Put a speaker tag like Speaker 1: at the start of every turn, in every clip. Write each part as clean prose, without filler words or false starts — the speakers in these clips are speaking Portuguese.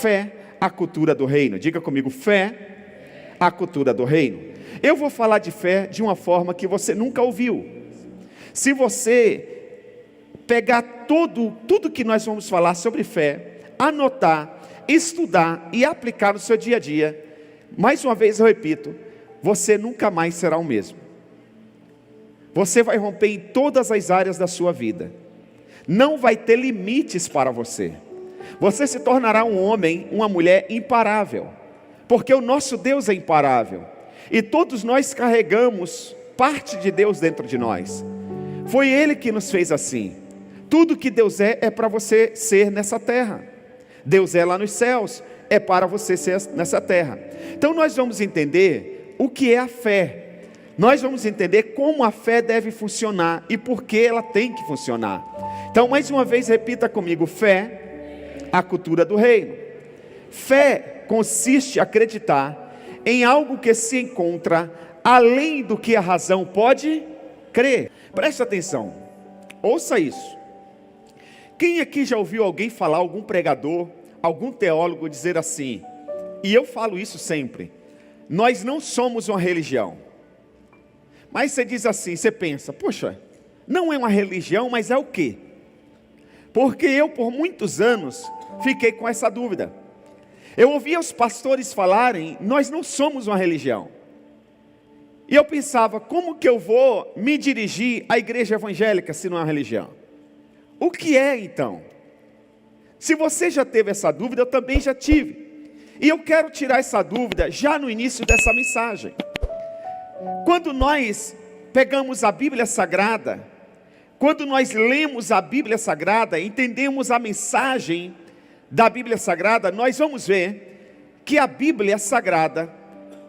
Speaker 1: fé, a cultura do reino. Diga comigo, fé, a cultura do reino. Eu vou falar de fé de uma forma que você nunca ouviu. Se você pegar tudo que nós vamos falar sobre fé, anotar, estudar e aplicar no seu dia a dia, mais uma vez eu repito, você nunca mais será o mesmo. Você vai romper em todas as áreas da sua vida. Não vai ter limites para você. Você se tornará um homem, uma mulher imparável, porque o nosso Deus é imparável. E todos nós carregamos parte de Deus dentro de nós. Foi Ele que nos fez assim. Tudo que Deus é para você ser nessa terra. Deus é lá nos céus, é para você ser nessa terra. Então nós vamos entender o que é a fé. Nós vamos entender como a fé deve funcionar e por que ela tem que funcionar. Então mais uma vez repita comigo, fé, a cultura do reino. Fé consiste em acreditar em algo que se encontra além do que a razão pode crer. Preste atenção, ouça isso. Quem aqui já ouviu alguém falar, algum pregador, algum teólogo dizer assim, e eu falo isso sempre, nós não somos uma religião. Mas você diz assim, você pensa, poxa, não é uma religião, mas é o quê? Porque eu por muitos anos fiquei com essa dúvida. Eu ouvia os pastores falarem, nós não somos uma religião. E eu pensava, como que eu vou me dirigir à igreja evangélica se não é uma religião? O que é então? Se você já teve essa dúvida, eu também já tive. E eu quero tirar essa dúvida já no início dessa mensagem. Quando nós pegamos a Bíblia Sagrada, quando nós lemos a Bíblia Sagrada, entendemos a mensagem da Bíblia Sagrada, nós vamos ver que a Bíblia Sagrada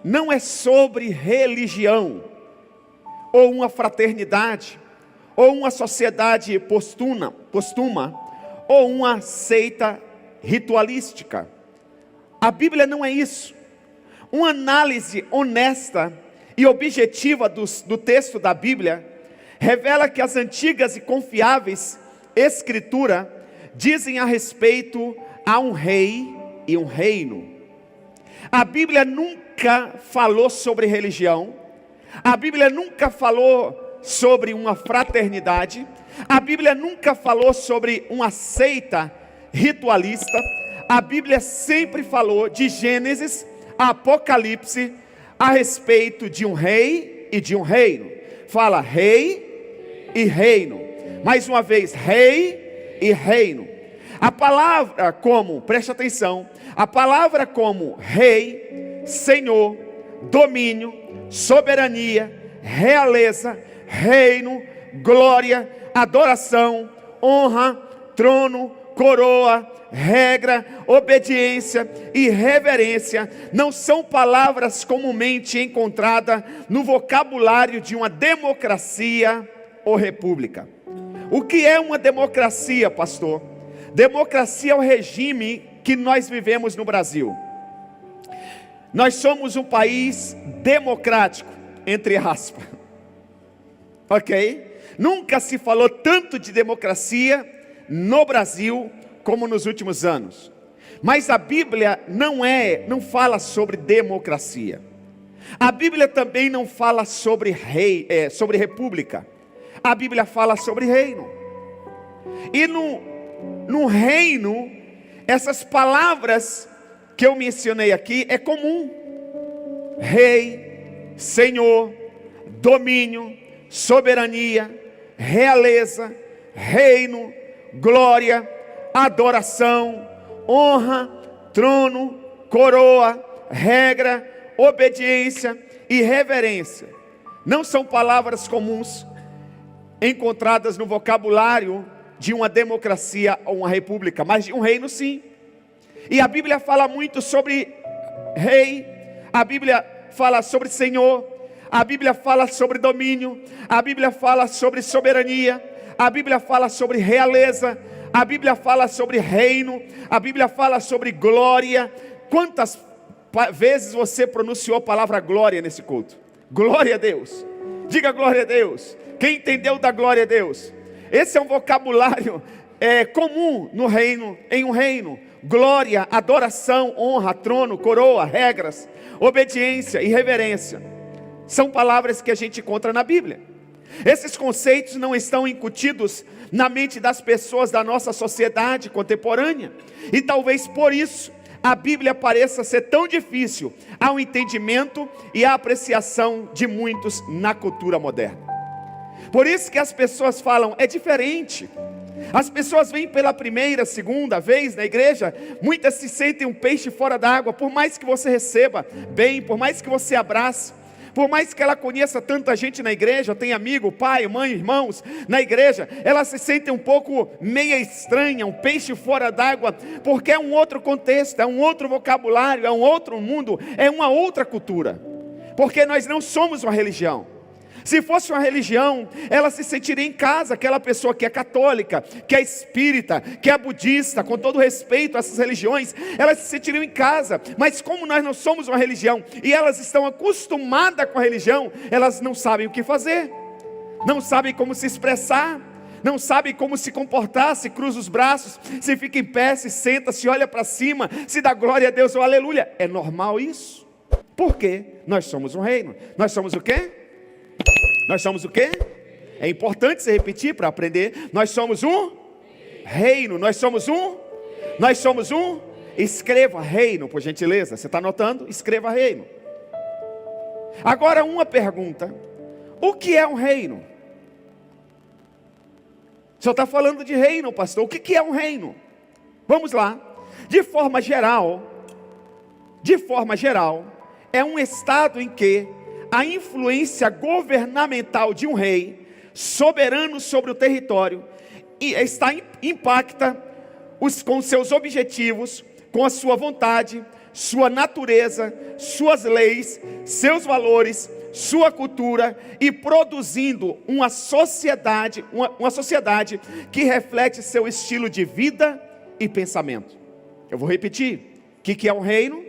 Speaker 1: não é sobre religião, ou uma fraternidade, ou uma sociedade postuma, ou uma seita ritualística. A Bíblia não é isso. Uma análise honesta e objetiva do texto da Bíblia revela que as antigas e confiáveis escrituras dizem a respeito a um rei e um reino. A Bíblia nunca falou sobre religião. A Bíblia nunca falou sobre uma fraternidade. A Bíblia nunca falou sobre uma seita ritualista. A Bíblia sempre falou de Gênesis a Apocalipse a respeito de um rei e de um reino. Fala rei e reino. Mais uma vez, rei e reino. A palavra como, preste atenção, a palavra como rei, senhor, domínio, soberania, realeza, reino, glória, adoração, honra, trono, coroa, regra, obediência e reverência não são palavras comumente encontradas no vocabulário de uma democracia ou república. O que é uma democracia, pastor? Democracia é o regime que nós vivemos no Brasil. Nós somos um país democrático, entre aspas. Ok? Nunca se falou tanto de democracia no Brasil como nos últimos anos. Mas a Bíblia não fala sobre democracia. A Bíblia também não fala sobre sobre república. A Bíblia fala sobre reino. E no reino, essas palavras que eu mencionei aqui é comum. Rei, senhor, domínio, soberania, realeza, reino, glória, adoração, honra, trono, coroa, regra, obediência e reverência. Não são palavras comuns encontradas no vocabulário de uma democracia ou uma república, mas de um reino sim. E a Bíblia fala muito sobre rei, a Bíblia fala sobre senhor, a Bíblia fala sobre domínio, a Bíblia fala sobre soberania, a Bíblia fala sobre realeza, a Bíblia fala sobre reino, a Bíblia fala sobre glória. Quantas vezes você pronunciou a palavra glória nesse culto? Glória a Deus. Diga glória a Deus. Quem entendeu da glória a Deus? Esse é um vocabulário comum no reino, em um reino. glória, adoração, honra, trono, coroa, regras, obediência e reverência. São palavras que a gente encontra na Bíblia. Esses conceitos não estão incutidos na mente das pessoas da nossa sociedade contemporânea. E talvez por isso a Bíblia pareça ser tão difícil ao entendimento e à apreciação de muitos na cultura moderna. Por isso que as pessoas falam, é diferente. As pessoas vêm pela primeira, segunda vez na igreja, muitas se sentem um peixe fora d'água, por mais que você receba bem, por mais que você abrace, por mais que ela conheça tanta gente na igreja, tem amigo, pai, mãe, irmãos na igreja, ela se sente um pouco meia estranha, um peixe fora d'água, porque é um outro contexto, é um outro vocabulário, é um outro mundo, é uma outra cultura, porque nós não somos uma religião. Se fosse uma religião, ela se sentiria em casa, aquela pessoa que é católica, que é espírita, que é budista, com todo respeito a essas religiões, elas se sentiriam em casa. Mas como nós não somos uma religião, e elas estão acostumadas com a religião, elas não sabem o que fazer, não sabem como se expressar, não sabem como se comportar, se cruza os braços, se fica em pé, se senta, se olha para cima, se dá glória a Deus ou aleluia. É normal isso? Por quê? Nós somos um reino. Nós somos o quê? Nós somos o quê? É importante você repetir para aprender. Nós somos um reino. Nós somos um. Escreva reino, por gentileza. Você está anotando? Escreva reino. Agora uma pergunta. O que é um reino? O senhor está falando de reino, pastor. O que é um reino? Vamos lá. De forma geral, é um estado em que a influência governamental de um rei, soberano sobre o território, impacta com seus objetivos, com a sua vontade, sua natureza, suas leis, seus valores, sua cultura, e produzindo uma sociedade que reflete seu estilo de vida e pensamento. Eu vou repetir. O que é um reino?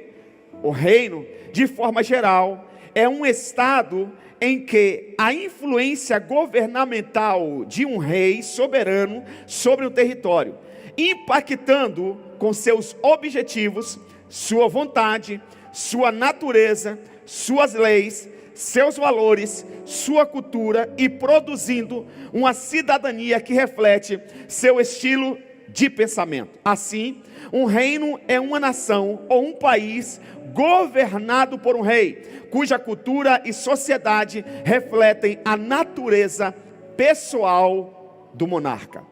Speaker 1: O reino, de forma geral, é um estado em que a influência governamental de um rei soberano sobre o território, impactando com seus objetivos, sua vontade, sua natureza, suas leis, seus valores, sua cultura, e produzindo uma cidadania que reflete seu estilo de pensamento. Assim, um reino é uma nação ou um país governado por um rei, cuja cultura e sociedade refletem a natureza pessoal do monarca.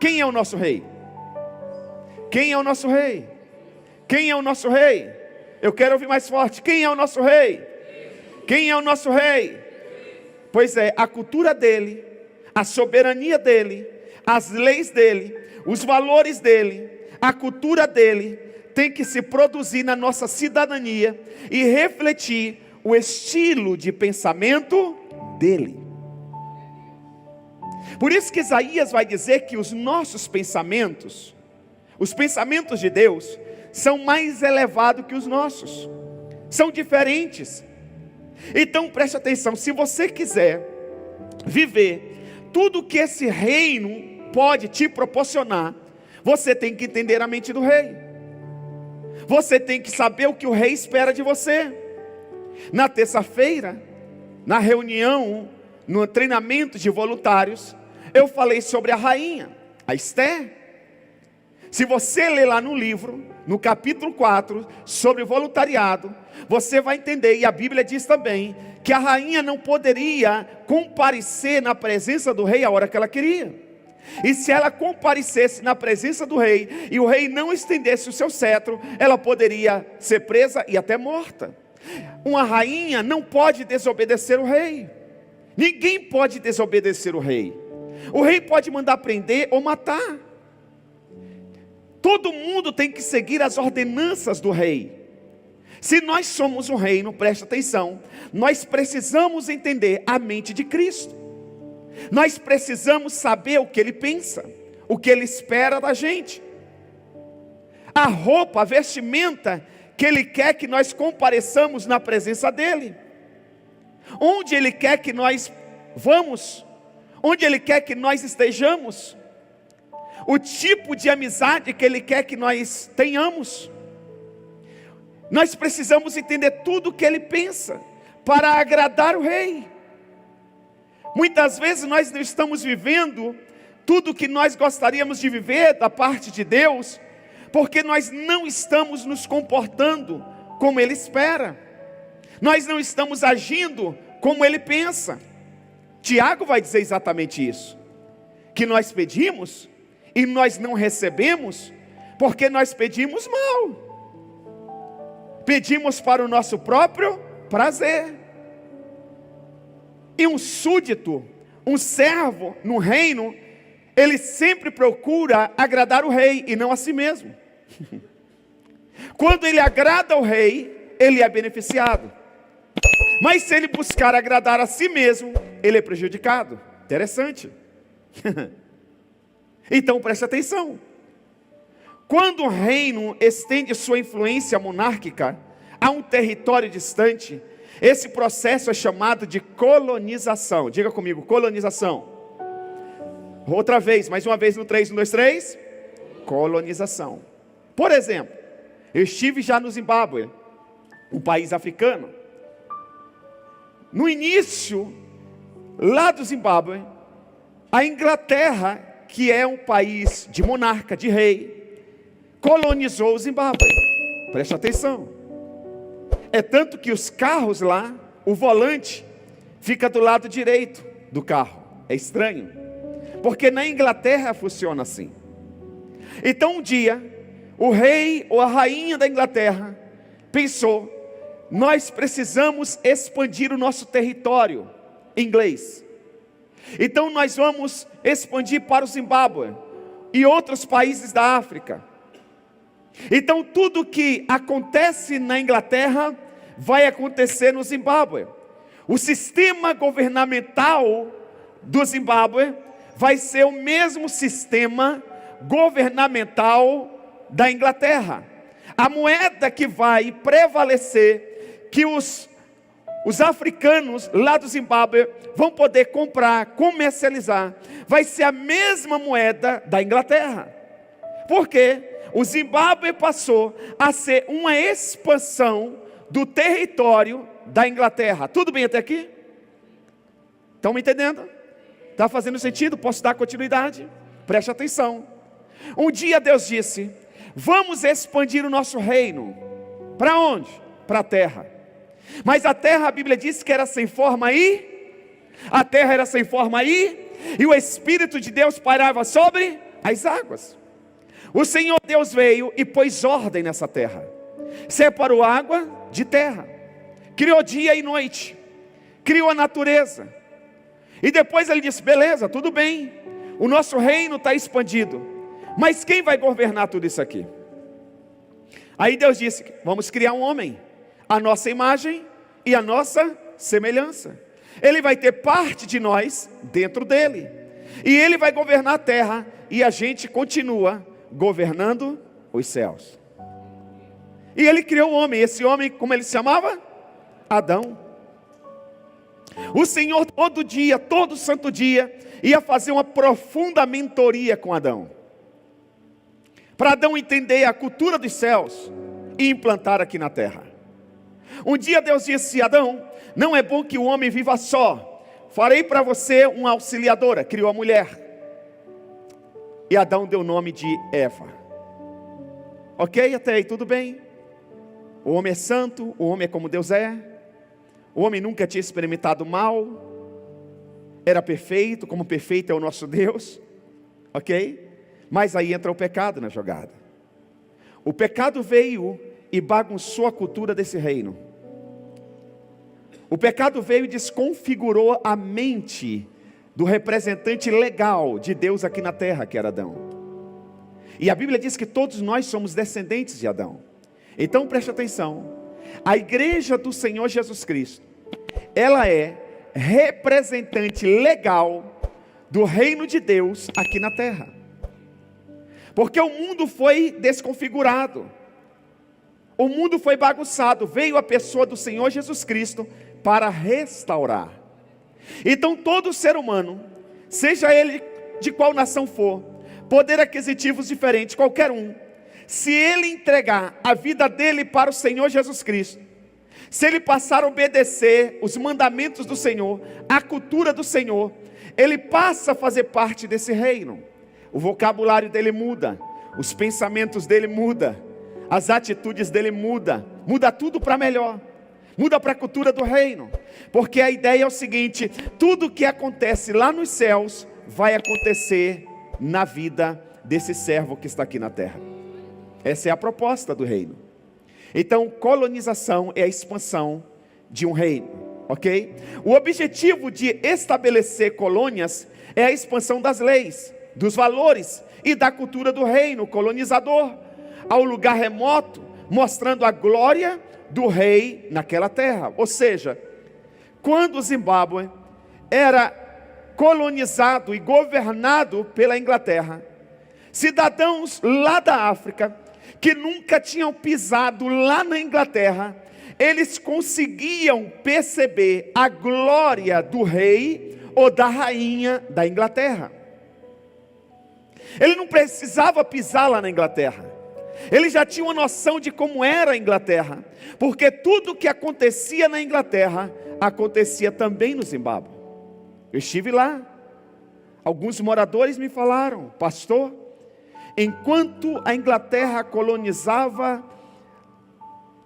Speaker 1: Quem é o nosso rei? Quem é o nosso rei? Quem é o nosso rei? Eu quero ouvir mais forte. Quem é o nosso rei? Quem é o nosso rei? Pois é, a cultura dele, a soberania dele, as leis dele, os valores dele, a cultura dele tem que se produzir na nossa cidadania e refletir o estilo de pensamento dele. Por isso que Isaías vai dizer que os nossos pensamentos, os pensamentos de Deus, são mais elevados que os nossos, são diferentes. Então preste atenção, se você quiser viver tudo que esse reino pode te proporcionar, você tem que entender a mente do rei. Você tem que saber o que o rei espera de você. Na terça-feira, na reunião, no treinamento de voluntários, eu falei sobre a rainha, a Esther. Se você ler lá no livro, no capítulo 4, sobre o voluntariado, você vai entender, e a Bíblia diz também, que a rainha não poderia comparecer na presença do rei a hora que ela queria. E se ela comparecesse na presença do rei, e o rei não estendesse o seu cetro, ela poderia ser presa e até morta. Uma rainha não pode desobedecer o rei. Ninguém pode desobedecer o rei. O rei pode mandar prender ou matar. Todo mundo tem que seguir as ordenanças do rei. Se nós somos um reino, preste atenção, nós precisamos entender a mente de Cristo. Nós precisamos saber o que Ele pensa, o que Ele espera da gente. A roupa, a vestimenta que Ele quer que nós compareçamos na presença dEle. Onde Ele quer que nós vamos, onde Ele quer que nós estejamos. o tipo de amizade que Ele quer que nós tenhamos. Nós precisamos entender tudo o que Ele pensa para agradar o Rei. Muitas vezes nós não estamos vivendo tudo o que nós gostaríamos de viver da parte de Deus, porque nós não estamos nos comportando como Ele espera. Nós não estamos agindo como Ele pensa. Tiago vai dizer exatamente isso. Que nós pedimos e nós não recebemos, porque nós pedimos mal. Pedimos para o nosso próprio prazer. E um súdito, um servo no reino, ele sempre procura agradar o rei e não a si mesmo. Quando ele agrada ao rei, ele é beneficiado. Mas se ele buscar agradar a si mesmo, ele é prejudicado. Interessante. Então preste atenção. Quando o reino estende sua influência monárquica a um território distante, esse processo é chamado de colonização. Diga comigo, colonização. Outra vez, mais uma vez no 3, 1, 2, 3. Colonização. Por exemplo, eu estive já no Zimbábue, um país africano. No início, lá do Zimbábue, a Inglaterra, que é um país de monarca, de rei, colonizou o Zimbábue. Preste atenção. É tanto que os carros lá, o volante fica do lado direito do carro. É estranho, porque na Inglaterra funciona assim. Então um dia, o rei ou a rainha da Inglaterra pensou: nós precisamos expandir o nosso território inglês. Então nós vamos expandir para o Zimbábue e outros países da África. Então tudo que acontece na Inglaterra vai acontecer no Zimbábue. O sistema governamental do Zimbábue vai ser o mesmo sistema governamental da Inglaterra. A moeda que vai prevalecer, que os africanos lá do Zimbábue vão poder comprar, comercializar, vai ser a mesma moeda da Inglaterra. Por quê? O Zimbábue passou a ser uma expansão do território da Inglaterra. Tudo bem até aqui? Estão me entendendo? Está fazendo sentido? Posso dar continuidade? Preste atenção. Um dia Deus disse: vamos expandir o nosso reino. Para onde? Para a terra. Mas a terra, a Bíblia diz que era sem forma aí. A terra era sem forma aí. E o Espírito de Deus pairava sobre as águas. O Senhor Deus veio e pôs ordem nessa terra. Separou água de terra. Criou dia e noite. Criou a natureza. E depois ele disse: beleza, tudo bem. O nosso reino está expandido. Mas quem vai governar tudo isso aqui? Aí Deus disse: vamos criar um homem, a nossa imagem e a nossa semelhança. Ele vai ter parte de nós dentro dele. E ele vai governar a terra. E a gente continua governando os céus. E ele criou o homem. Esse homem, como ele se chamava? Adão. O Senhor todo dia, todo santo dia, ia fazer uma profunda mentoria com Adão, para Adão entender a cultura dos céus e implantar aqui na terra. Um dia Deus disse: Adão, não é bom que o homem viva só, farei para você uma auxiliadora. Criou a mulher. E Adão deu o nome de Eva. Ok, até aí tudo bem? O homem é santo, o homem é como Deus é. O homem nunca tinha experimentado mal. Era perfeito, como perfeito é o nosso Deus. Ok? Mas aí entra o pecado na jogada. O pecado veio e bagunçou a cultura desse reino. O pecado veio e desconfigurou a mente do representante legal de Deus aqui na terra, que era Adão. E a Bíblia diz que todos nós somos descendentes de Adão. Então preste atenção. A igreja do Senhor Jesus Cristo, ela é representante legal do reino de Deus aqui na terra. Porque o mundo foi desconfigurado. O mundo foi bagunçado. Veio a pessoa do Senhor Jesus Cristo para restaurar. Então todo ser humano, seja ele de qual nação for, poder aquisitivos diferentes, qualquer um, se ele entregar a vida dele para o Senhor Jesus Cristo, se ele passar a obedecer os mandamentos do Senhor, a cultura do Senhor, ele passa a fazer parte desse reino. O vocabulário dele muda, os pensamentos dele mudam, as atitudes dele mudam, muda tudo para melhor, muda para a cultura do reino, porque a ideia é o seguinte: tudo que acontece lá nos céus, vai acontecer na vida desse servo que está aqui na terra. Essa é a proposta do reino. Então, colonização é a expansão de um reino, ok? O objetivo de estabelecer colônias é a expansão das leis, dos valores e da cultura do reino colonizador, ao lugar remoto, mostrando a glória do rei naquela terra. Ou seja, quando o Zimbábue era colonizado e governado pela Inglaterra, cidadãos lá da África, que nunca tinham pisado lá na Inglaterra, eles conseguiam perceber a glória do rei ou da rainha da Inglaterra. Ele não precisava pisar lá na Inglaterra, ele já tinha uma noção de como era a Inglaterra, porque tudo que acontecia na Inglaterra, acontecia também no Zimbábue. Eu estive lá, alguns moradores me falaram: pastor, enquanto a Inglaterra colonizava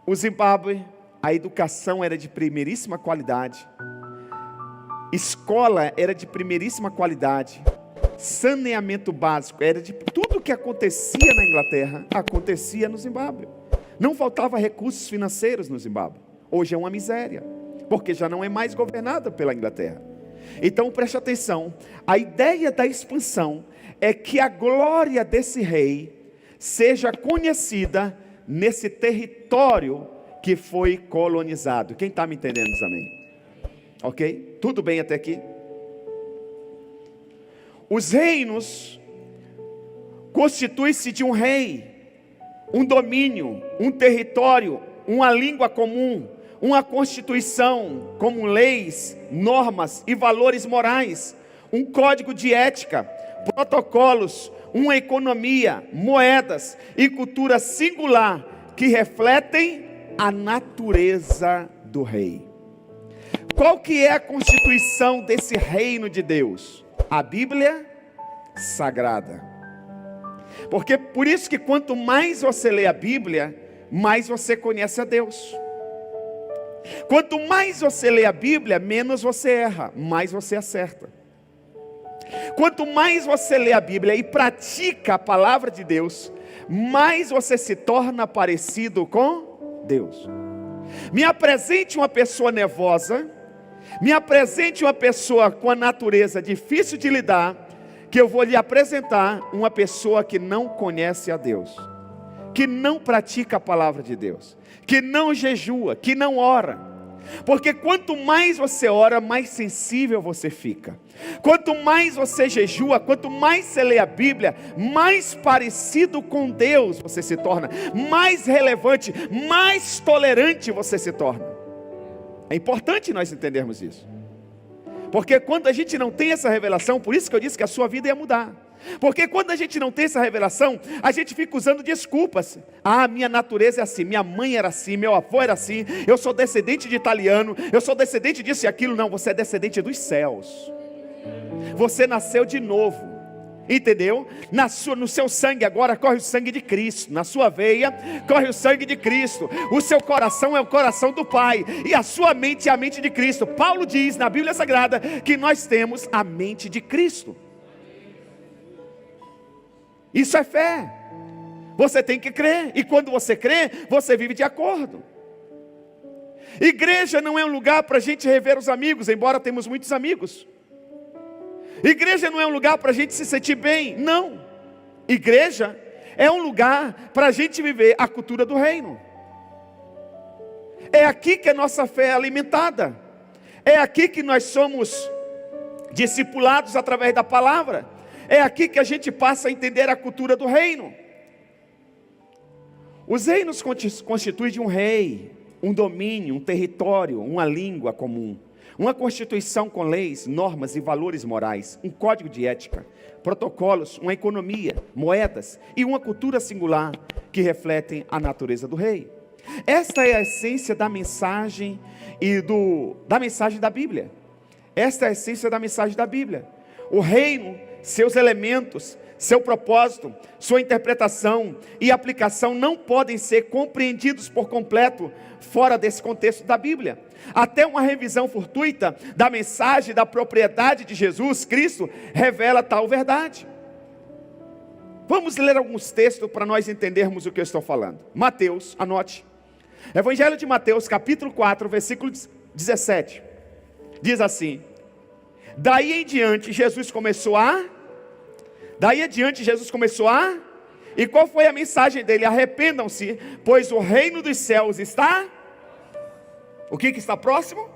Speaker 1: o Zimbábue, a educação era de primeiríssima qualidade, escola era de primeiríssima qualidade, saneamento básico era de tudo que acontecia na Inglaterra, acontecia no Zimbábue. Não faltava recursos financeiros no Zimbábue. Hoje é uma miséria, porque já não é mais governada pela Inglaterra. Então preste atenção, a ideia da expansão é que a glória desse rei seja conhecida nesse território que foi colonizado. Quem está me entendendo, diz amém? Ok? Tudo bem até aqui? Os reinos constituem-se de um rei, um domínio, um território, uma língua comum, uma constituição, como leis, normas e valores morais, um código de ética, protocolos, uma economia, moedas e cultura singular que refletem a natureza do rei. Qual que é a constituição desse reino de Deus? A Bíblia Sagrada. Porque por isso que quanto mais você lê a Bíblia, mais você conhece a Deus. Quanto mais você lê a Bíblia, menos você erra, mais você acerta. Quanto mais você lê a Bíblia e pratica a palavra de Deus, mais você se torna parecido com Deus. Me apresente uma pessoa nervosa, me apresente uma pessoa com a natureza difícil de lidar, que eu vou lhe apresentar uma pessoa que não conhece a Deus, que não pratica a palavra de Deus, que não jejua, que não ora. Porque quanto mais você ora, mais sensível você fica. Quanto mais você jejua, quanto mais você lê a Bíblia, mais parecido com Deus você se torna, mais relevante, mais tolerante você se torna. É importante nós entendermos isso. Porque quando a gente não tem essa revelação, por isso que eu disse que a sua vida ia mudar. Porque quando a gente não tem essa revelação, a gente fica usando desculpas. Ah, minha natureza é assim, minha mãe era assim, meu avô era assim, eu sou descendente de italiano, eu sou descendente disso e aquilo. Não, você é descendente dos céus. Você nasceu de novo. Entendeu? No seu sangue agora corre o sangue de Cristo. Na sua veia corre o sangue de Cristo. O seu coração é o coração do Pai, e a sua mente é a mente de Cristo. Paulo diz na Bíblia Sagrada que nós temos a mente de Cristo. Isso é fé. Você tem que crer, e quando você crê, você vive de acordo. Igreja não é um lugar para a gente rever os amigos, embora temos muitos amigos. Igreja não é um lugar para a gente se sentir bem, não. Igreja é um lugar para a gente viver a cultura do reino. É aqui que a nossa fé é alimentada. É aqui que nós somos discipulados através da palavra. É aqui que a gente passa a entender a cultura do reino. Os reinos constituem de um rei, um domínio, um território, uma língua comum, Uma constituição com leis, normas e valores morais, um código de ética, protocolos, uma economia, moedas e uma cultura singular que refletem a natureza do rei. Esta é a essência da mensagem da Bíblia. Esta é a essência da mensagem da Bíblia. O reino, seus elementos, seu propósito, sua interpretação e aplicação não podem ser compreendidos por completo fora desse contexto da Bíblia. Até uma revisão fortuita da mensagem da propriedade de Jesus Cristo revela tal verdade. Vamos ler alguns textos para nós entendermos o que eu estou falando. Mateus, anote. Evangelho de Mateus, capítulo 4, versículo 17. Diz assim: Daí em diante Jesus começou a... E qual foi a mensagem dele? Arrependam-se, pois o reino dos céus está... O que está próximo?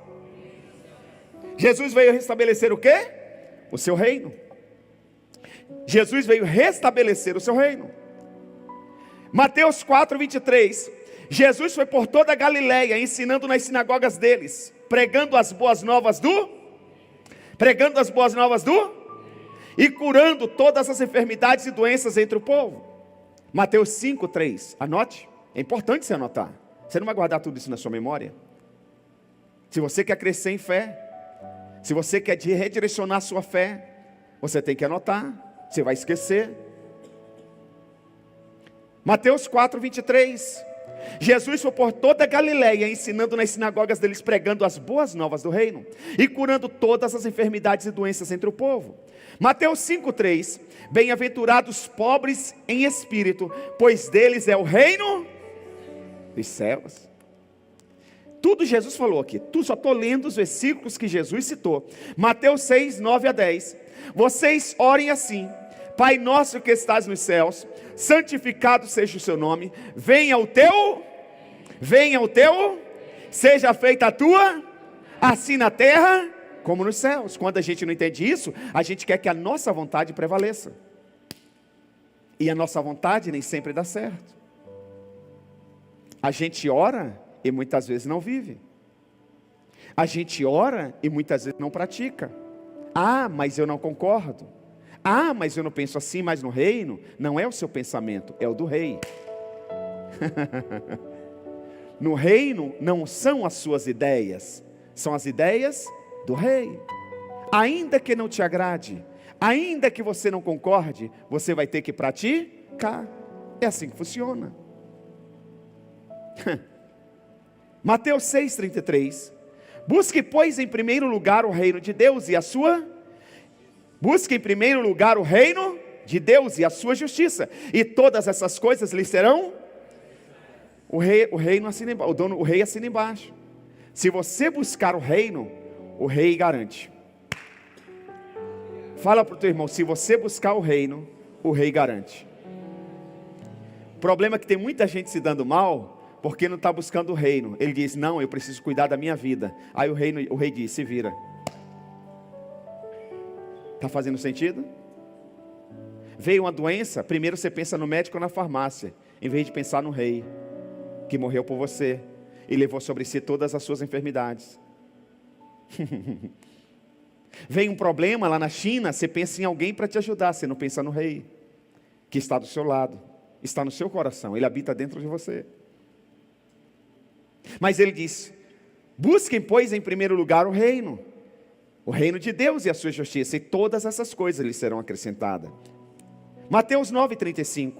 Speaker 1: Jesus veio restabelecer o quê? O seu reino. Jesus veio restabelecer o seu reino. Mateus 4, 23. Jesus foi por toda a Galileia, ensinando nas sinagogas deles, pregando as boas novas do... E curando todas as enfermidades e doenças entre o povo. Mateus 5, 3. Anote. É importante você anotar. Você não vai guardar tudo isso na sua memória. Se você quer crescer em fé, se você quer redirecionar a sua fé, você tem que anotar. Você vai esquecer. Mateus 4, 23. Jesus foi por toda a Galileia, ensinando nas sinagogas deles, pregando as boas novas do reino e curando todas as enfermidades e doenças entre o povo. Mateus 5:3. Bem-aventurados pobres em espírito, pois deles é o reino dos céus. Tudo Jesus falou aqui. Só estou lendo os versículos que Jesus citou. Mateus 6, 9 a 10. Vocês orem assim: Pai nosso que estás nos céus, santificado seja o seu nome, venha o teu, seja feita a tua, assim na terra como nos céus. Quando a gente não entende isso, a gente quer que a nossa vontade prevaleça. E a nossa vontade nem sempre dá certo. A gente ora e muitas vezes não vive. A gente ora e muitas vezes não pratica. Ah, mas eu não concordo. Ah, mas eu não penso assim. Mas no reino, não é o seu pensamento, é o do rei. No reino, não são as suas ideias, são as ideias do rei. Ainda que não te agrade, ainda que você não concorde, você vai ter que praticar. É assim que funciona. Mateus 6,33. Busque, pois, em primeiro lugar o reino de Deus e a sua... Busque em primeiro lugar o reino de Deus e a sua justiça, e todas essas coisas lhe serão... O rei não assina embaixo, o rei assina embaixo. Se você buscar o reino, o rei garante. Fala para o teu irmão: se você buscar o reino, o rei garante. O problema é que tem muita gente se dando mal porque não está buscando o reino. Ele diz: não, eu preciso cuidar da minha vida. Aí o rei diz: se vira. Está fazendo sentido? Veio uma doença, primeiro você pensa no médico ou na farmácia, em vez de pensar no rei, que morreu por você e levou sobre si todas as suas enfermidades. Vem um problema lá na China, você pensa em alguém para te ajudar, você não pensa no rei, que está do seu lado, está no seu coração, ele habita dentro de você. Mas ele diz: busquem, pois, em primeiro lugar o reino de Deus e a sua justiça, e todas essas coisas lhes serão acrescentadas. Mateus 9,35.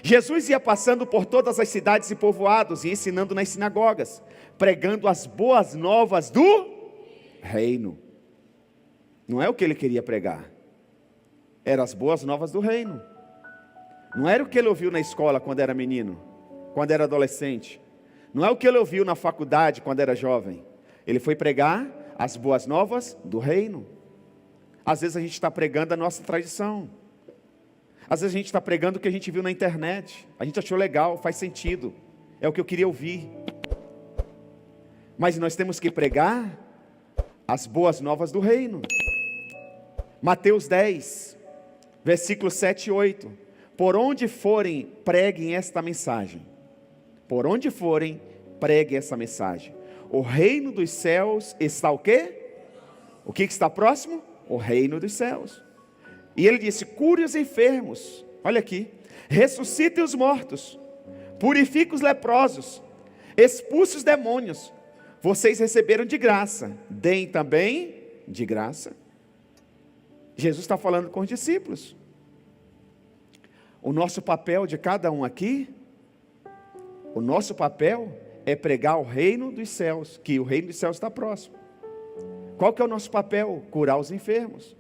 Speaker 1: Jesus ia passando por todas as cidades e povoados, e ensinando nas sinagogas, pregando as boas novas do reino. Não é o que ele queria pregar, eram as boas novas do reino. Não era o que ele ouviu na escola quando era menino, quando era adolescente. Não é o que ele ouviu na faculdade quando era jovem. Ele foi pregar as boas novas do reino. Às vezes a gente está pregando a nossa tradição. Às vezes a gente está pregando o que a gente viu na internet. A gente achou legal, faz sentido. É o que eu queria ouvir. Mas nós temos que pregar as boas novas do reino. Mateus 10, versículos 7 e 8. Por onde forem, preguem esta mensagem. Por onde forem, preguem essa mensagem. o reino dos céus está o quê? O que está próximo? O reino dos céus. E ele disse, cure os enfermos, olha aqui, ressuscite os mortos, purifique os leprosos, expulse os demônios, vocês receberam de graça, deem também de graça. Jesus está falando com os discípulos. O nosso papel de cada um aqui, o nosso papel é pregar o reino dos céus, que o reino dos céus está próximo. Qual que é o nosso papel? Curar os enfermos.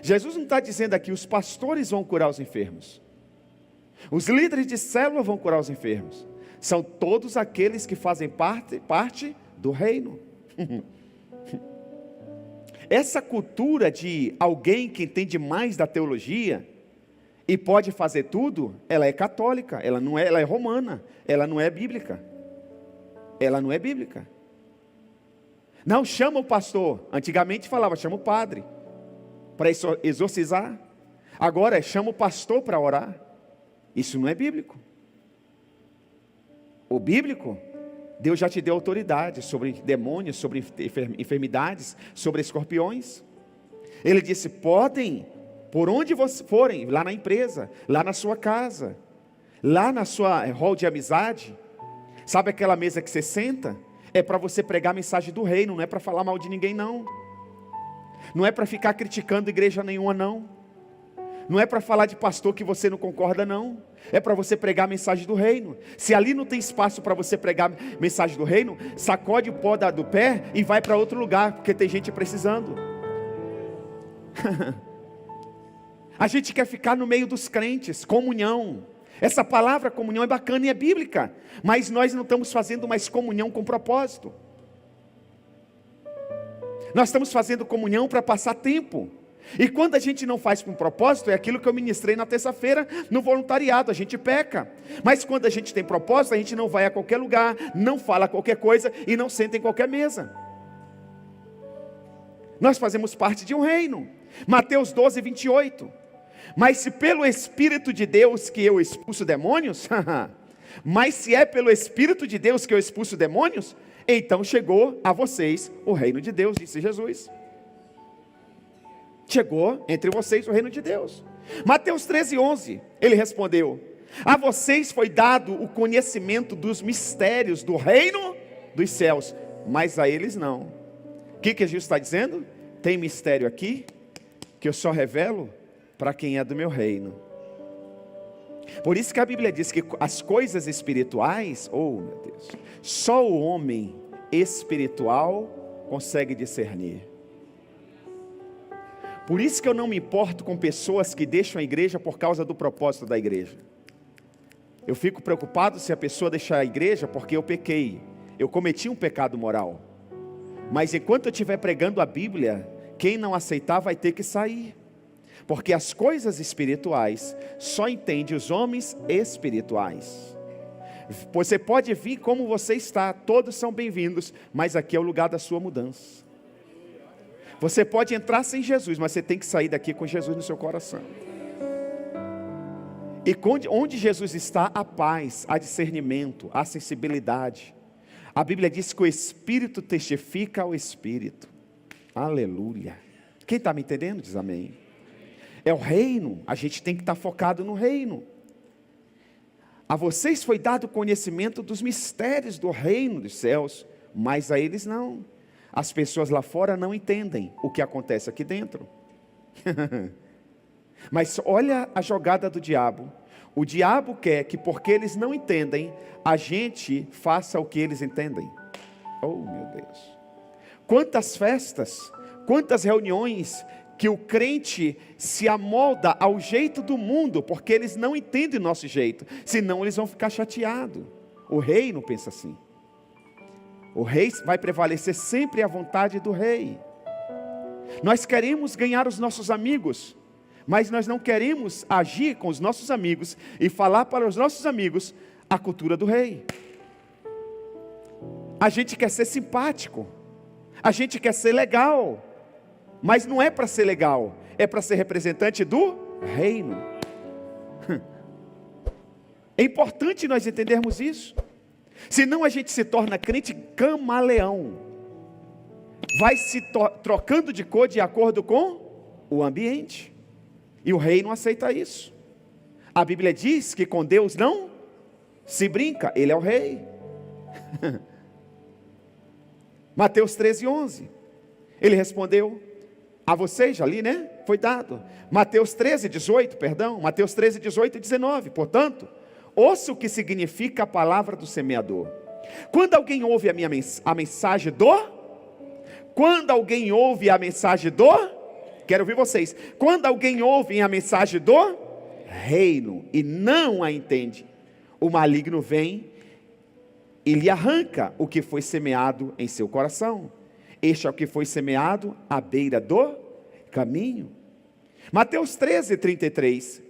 Speaker 1: Jesus não está dizendo aqui, os pastores vão curar os enfermos. Os líderes de célula vão curar os enfermos. São todos aqueles que fazem parte do reino. Essa cultura de alguém que entende mais da teologia e pode fazer tudo, ela é católica, ela é romana, ela não é bíblica. Ela não é bíblica. Não, chama o pastor. Antigamente falava, chama o padre para exorcizar. Agora chama o pastor para orar. Isso não é bíblico. O bíblico, Deus já te deu autoridade sobre demônios, sobre enfermidades, sobre escorpiões. Ele disse, podem, por onde vocês forem, lá na empresa, lá na sua casa, lá na sua hall de amizade, sabe aquela mesa que você senta? É para você pregar a mensagem do reino, não é para falar mal de ninguém não. Não é para ficar criticando igreja nenhuma não. Não é para falar de pastor que você não concorda não. É para você pregar a mensagem do reino. Se ali não tem espaço para você pregar a mensagem do reino, sacode o pó do pé e vai para outro lugar, porque tem gente precisando. A gente quer ficar no meio dos crentes, comunhão. Essa palavra comunhão é bacana e é bíblica, mas nós não estamos fazendo mais comunhão com propósito. Nós estamos fazendo comunhão para passar tempo. E quando a gente não faz com propósito, é aquilo que eu ministrei na terça-feira no voluntariado, a gente peca. Mas quando a gente tem propósito, a gente não vai a qualquer lugar, não fala qualquer coisa e não senta em qualquer mesa. Nós fazemos parte de um reino. Mateus 12, 28. Mas se pelo Espírito de Deus que eu expulso demônios, mas se é pelo Espírito de Deus que eu expulso demônios, então chegou a vocês o reino de Deus, disse Jesus. Chegou entre vocês o reino de Deus. Mateus 13, 11, ele respondeu, a vocês foi dado o conhecimento dos mistérios do reino dos céus, mas a eles não. O que Jesus está dizendo? Tem mistério aqui, que eu só revelo para quem é do meu reino. Por isso que a Bíblia diz que as coisas espirituais, oh meu Deus, só o homem espiritual consegue discernir. Por isso que eu não me importo com pessoas que deixam a igreja por causa do propósito da igreja. Eu fico preocupado se a pessoa deixar a igreja porque eu pequei, eu cometi um pecado moral. Mas enquanto eu estiver pregando a Bíblia, quem não aceitar vai ter que sair. Porque as coisas espirituais só entende os homens espirituais. Você pode vir como você está, todos são bem-vindos, mas aqui é o lugar da sua mudança. Você pode entrar sem Jesus, mas você tem que sair daqui com Jesus no seu coração. E onde Jesus está, há paz, há discernimento, há sensibilidade. A Bíblia diz que o Espírito testifica ao Espírito. Aleluia. Quem está me entendendo diz amém. É o reino, a gente tem que estar focado no reino. A vocês foi dado conhecimento dos mistérios do reino dos céus, mas a eles não. As pessoas lá fora não entendem o que acontece aqui dentro. Mas olha a jogada do diabo. O diabo quer que porque eles não entendem, a gente faça o que eles entendem. Oh meu Deus. Quantas festas, quantas reuniões que o crente se amolda ao jeito do mundo, porque eles não entendem o nosso jeito, senão eles vão ficar chateados. O rei não pensa assim. O rei vai prevalecer sempre à vontade do rei. Nós queremos ganhar os nossos amigos, mas nós não queremos agir com os nossos amigos e falar para os nossos amigos a cultura do rei. A gente quer ser simpático, a gente quer ser legal, mas não é para ser legal, é para ser representante do reino. É importante nós entendermos isso. Senão a gente se torna crente camaleão. Vai se trocando de cor de acordo com o ambiente. E o rei não aceita isso. A Bíblia diz que com Deus não se brinca, Ele é o rei. Mateus 13:11. Ele respondeu a vocês, já li, né? Foi dado. Mateus 13:18, perdão. Mateus 13:18 e 19. Portanto, ouça o que significa a palavra do semeador. Quando alguém ouve a mensagem do... Quando alguém ouve a mensagem do... Quero ouvir vocês. Quando alguém ouve a mensagem do reino e não a entende, o maligno vem e lhe arranca o que foi semeado em seu coração. Este é o que foi semeado à beira do caminho. Mateus 13:33.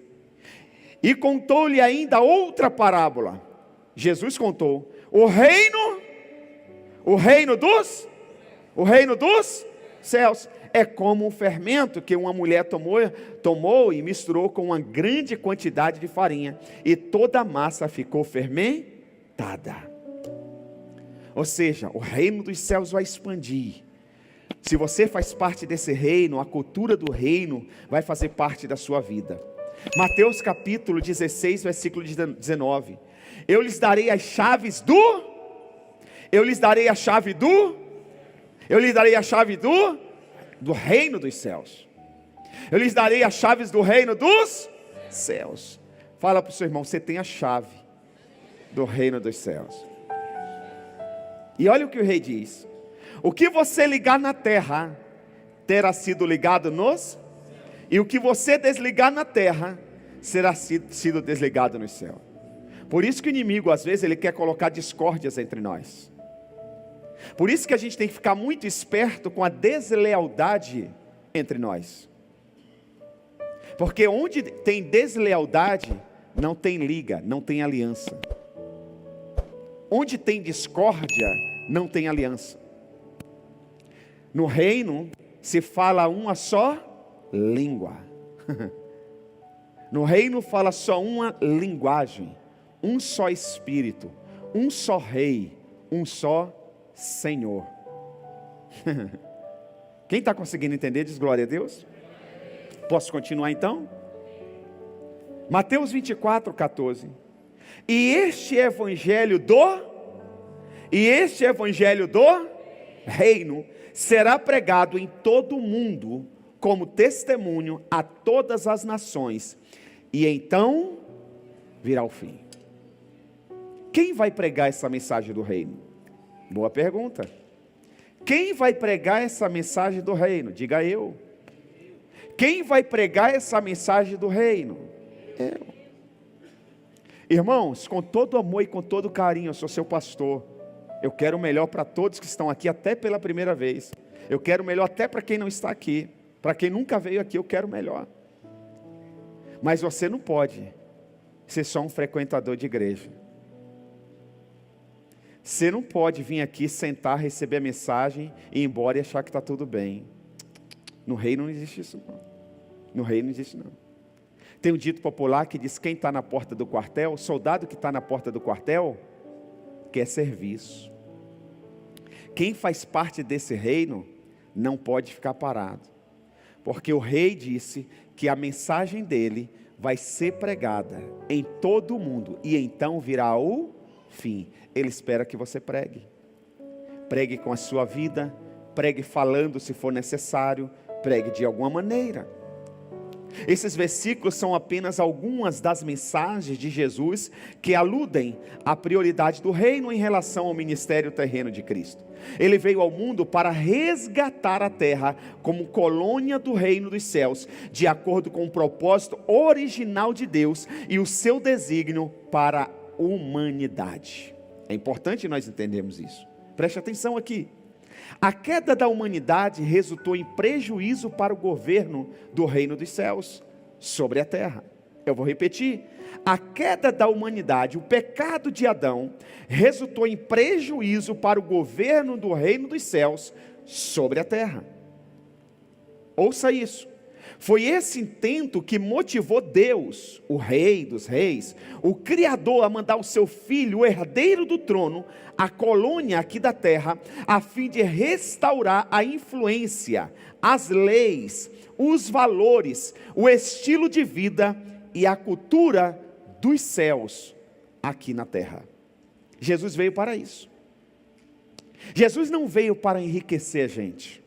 Speaker 1: E contou-lhe ainda outra parábola. Jesus contou: o reino dos céus é como um fermento que uma mulher tomou e misturou com uma grande quantidade de farinha, e toda a massa ficou fermentada. Ou seja, o reino dos céus vai expandir. Se você faz parte desse reino, a cultura do reino vai fazer parte da sua vida. Mateus capítulo 16, versículo 19. Eu lhes darei a chave do reino dos céus. Eu lhes darei as chaves do reino dos céus. Fala para o seu irmão, você tem a chave do reino dos céus. E olha o que o rei diz: o que você ligar na terra terá sido ligado nos, e o que você desligar na terra será sido desligado no céu. Por isso que o inimigo às vezes ele quer colocar discórdias entre nós. Por isso que a gente tem que ficar muito esperto com a deslealdade entre nós. Porque onde tem deslealdade, não tem liga, não tem aliança. Onde tem discórdia, não tem aliança. No reino, se fala uma só língua. No reino fala só uma linguagem, um só espírito, um só rei, um só Senhor. Quem está conseguindo entender, diz glória a Deus. Posso continuar então? Mateus 24:14. E este evangelho do reino será pregado em todo o mundo como testemunho a todas as nações, e então virá o fim. Quem vai pregar essa mensagem do reino? Boa pergunta. Quem vai pregar essa mensagem do reino? Diga eu. Quem vai pregar essa mensagem do reino? Eu. Irmãos, com todo amor e com todo carinho, eu sou seu pastor. Eu quero o melhor para todos que estão aqui, até pela primeira vez. Eu quero o melhor até para quem não está aqui. Para quem nunca veio aqui, eu quero o melhor. Mas você não pode ser só um frequentador de igreja. Você não pode vir aqui, sentar, receber a mensagem e ir embora e achar que está tudo bem. No reino não existe isso não. No reino não existe não. Tem um dito popular que diz: quem está na porta do quartel, o soldado que está na porta do quartel, quer serviço. Quem faz parte desse reino, não pode ficar parado. Porque o rei disse que a mensagem dele vai ser pregada em todo o mundo, e então virá o fim. Ele espera que você pregue. Pregue com a sua vida, pregue falando se for necessário, pregue de alguma maneira. Esses versículos são apenas algumas das mensagens de Jesus que aludem à prioridade do reino em relação ao ministério terreno de Cristo. Ele veio ao mundo para resgatar a terra como colônia do reino dos céus, de acordo com o propósito original de Deus e o seu desígnio para a humanidade. É importante nós entendermos isso. Preste atenção aqui. A queda da humanidade resultou em prejuízo para o governo do reino dos céus sobre a terra. Eu vou repetir. A queda da humanidade, o pecado de Adão, resultou em prejuízo para o governo do reino dos céus sobre a terra. Ouça isso. Foi esse intento que motivou Deus, o Rei dos Reis, o Criador, a mandar o seu Filho, o herdeiro do trono, a colônia aqui da terra, a fim de restaurar a influência, as leis, os valores, o estilo de vida e a cultura dos céus aqui na terra. Jesus veio para isso. Jesus não veio para enriquecer a gente.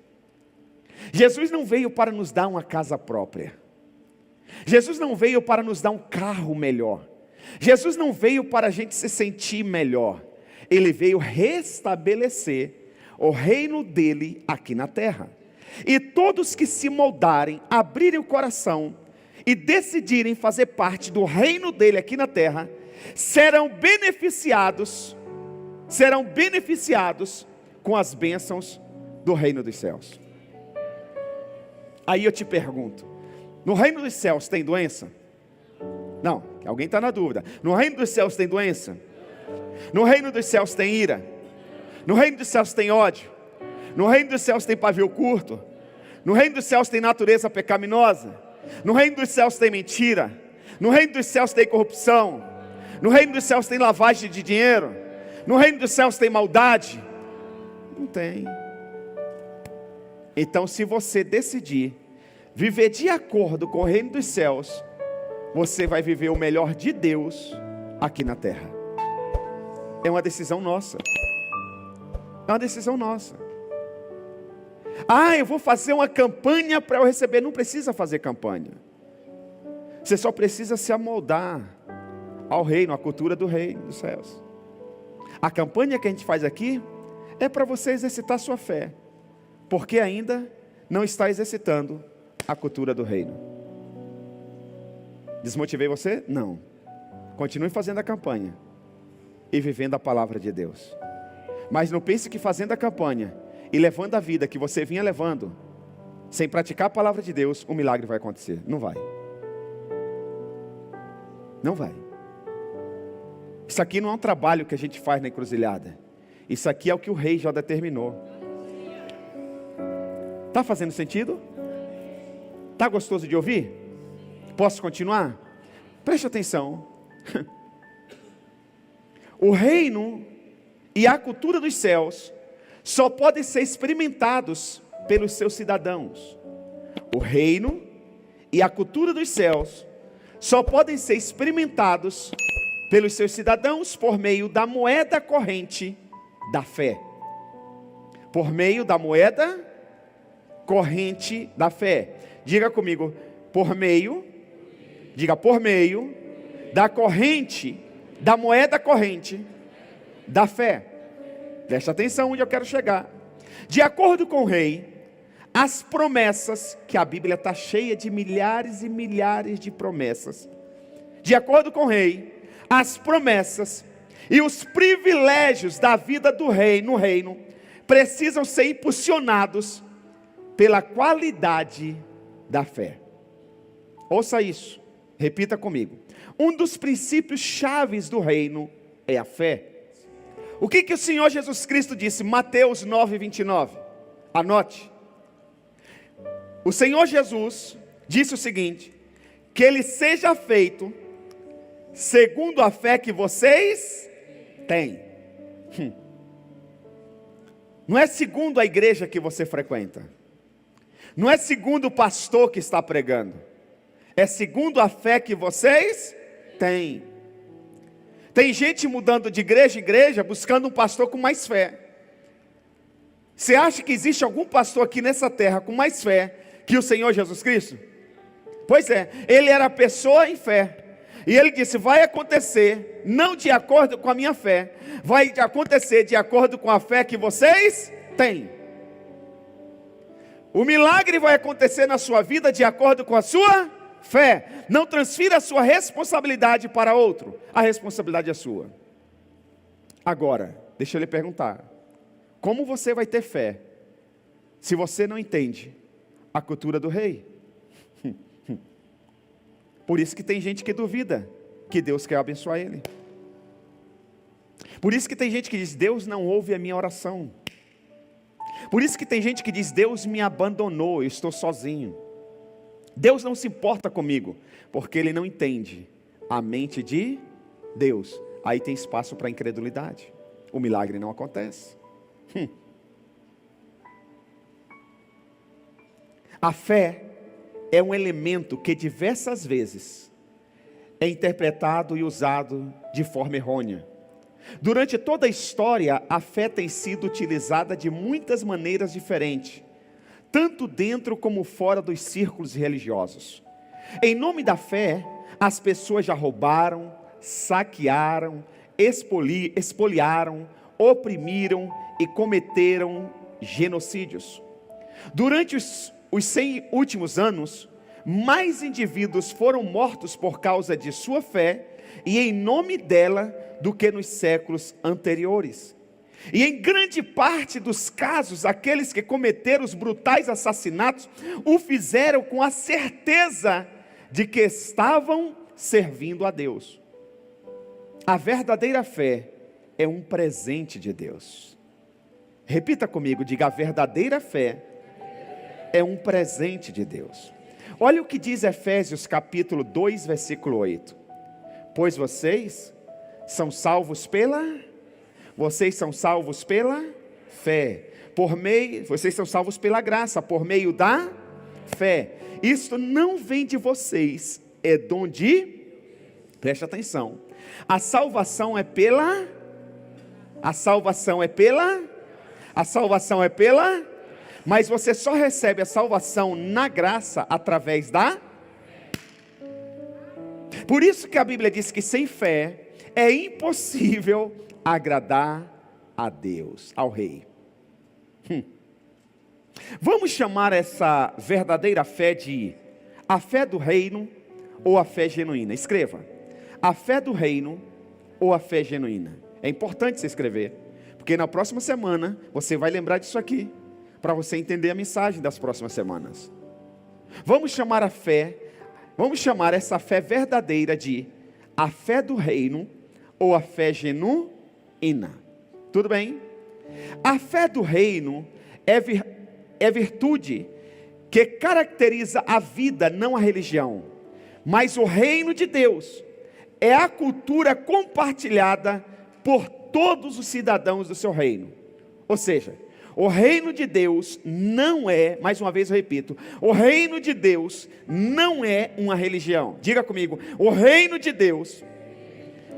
Speaker 1: Jesus não veio para nos dar uma casa própria. Jesus não veio para nos dar um carro melhor. Jesus não veio para a gente se sentir melhor. Ele veio restabelecer o reino dele aqui na terra. E todos que se moldarem, abrirem o coração e decidirem fazer parte do reino dele aqui na terra, serão beneficiados com as bênçãos do reino dos céus. Aí eu te pergunto, no reino dos céus tem doença? Não, alguém está na dúvida. No reino dos céus tem doença? No reino dos céus tem ira? No reino dos céus tem ódio? No reino dos céus tem pavio curto? No reino dos céus tem natureza pecaminosa? No reino dos céus tem mentira? No reino dos céus tem corrupção? No reino dos céus tem lavagem de dinheiro? No reino dos céus tem maldade? Não tem. Então, se você decidir viver de acordo com o reino dos céus, você vai viver o melhor de Deus aqui na terra. É uma decisão nossa. É uma decisão nossa. Eu vou fazer uma campanha para eu receber. Não precisa fazer campanha. Você só precisa se amoldar ao reino, à cultura do reino dos céus. A campanha que a gente faz aqui é para você exercitar sua fé, porque ainda não está exercitando a cultura do reino. Desmotivei você? Não. Continue fazendo a campanha e vivendo a palavra de Deus. Mas não pense que fazendo a campanha e levando a vida que você vinha levando, sem praticar a palavra de Deus, um milagre vai acontecer. Não vai. Não vai. Isso aqui não é um trabalho que a gente faz na encruzilhada. Isso aqui é o que o rei já determinou. Está fazendo sentido? Está gostoso de ouvir? Posso continuar? Preste atenção. O reino e a cultura dos céus só podem ser experimentados pelos seus cidadãos. O reino e a cultura dos céus só podem ser experimentados pelos seus cidadãos por meio da moeda corrente da fé. Por meio da moeda corrente da fé. Diga comigo, por meio da corrente, da moeda corrente da fé. Presta atenção onde eu quero chegar. De acordo com o rei, as promessas, que a Bíblia está cheia de milhares e milhares de promessas. De acordo com o rei, as promessas e os privilégios da vida do rei no reino precisam ser impulsionados pela qualidade da fé. Ouça isso, repita comigo. Um dos princípios chaves do reino é a fé. O que o Senhor Jesus Cristo disse? Mateus 9:29. Anote. O Senhor Jesus disse o seguinte: que ele seja feito segundo a fé que vocês têm. Não é segundo a igreja que você frequenta. Não é segundo o pastor que está pregando. É segundo a fé que vocês têm. Tem gente mudando de igreja em igreja, buscando um pastor com mais fé. Você acha que existe algum pastor aqui nessa terra com mais fé que o Senhor Jesus Cristo? Pois é, ele era pessoa em fé. E ele disse, vai acontecer, não de acordo com a minha fé, vai acontecer de acordo com a fé que vocês têm. O milagre vai acontecer na sua vida de acordo com a sua fé. Não transfira a sua responsabilidade para outro, a responsabilidade é sua. Agora, deixa eu lhe perguntar, como você vai ter fé se você não entende a cultura do rei? Por isso que tem gente que duvida que Deus quer abençoar ele. Por isso que tem gente que diz, Deus não ouve a minha oração. Por isso que tem gente que diz, Deus me abandonou, eu estou sozinho. Deus não se importa comigo, porque Ele não entende a mente de Deus. Aí tem espaço para incredulidade. O milagre não acontece. A fé é um elemento que diversas vezes é interpretado e usado de forma errônea. Durante toda a história, a fé tem sido utilizada de muitas maneiras diferentes, tanto dentro como fora dos círculos religiosos. Em nome da fé, as pessoas já roubaram, saquearam, expoliaram, oprimiram e cometeram genocídios. Durante os 100 últimos anos, mais indivíduos foram mortos por causa de sua fé e em nome dela do que nos séculos anteriores. E em grande parte dos casos, aqueles que cometeram os brutais assassinatos o fizeram com a certeza de que estavam servindo a Deus. A verdadeira fé é um presente de Deus. Repita comigo, diga: a verdadeira fé é um presente de Deus. Olha o que diz Efésios capítulo 2, versículo 8. Pois vocês são salvos pela fé. Vocês são salvos pela graça, por meio da fé. Isto não vem de vocês, é dom de... Preste atenção. A salvação é pela... Mas você só recebe a salvação na graça através da... Por isso que a Bíblia diz que sem fé é impossível agradar a Deus, ao Rei. Vamos chamar essa verdadeira fé de a fé do reino ou a fé genuína. Escreva: a fé do reino ou a fé genuína. É importante você escrever, porque na próxima semana você vai lembrar disso aqui, para você entender a mensagem das próximas semanas. Vamos chamar essa fé verdadeira de a fé do reino ou a fé genuína. Tudo bem? A fé do reino é virtude que caracteriza a vida, não a religião. Mas o reino de Deus é a cultura compartilhada por todos os cidadãos do seu reino. Ou seja, o reino de Deus não é, mais uma vez eu repito, o reino de Deus não é uma religião. Diga comigo: o reino de Deus,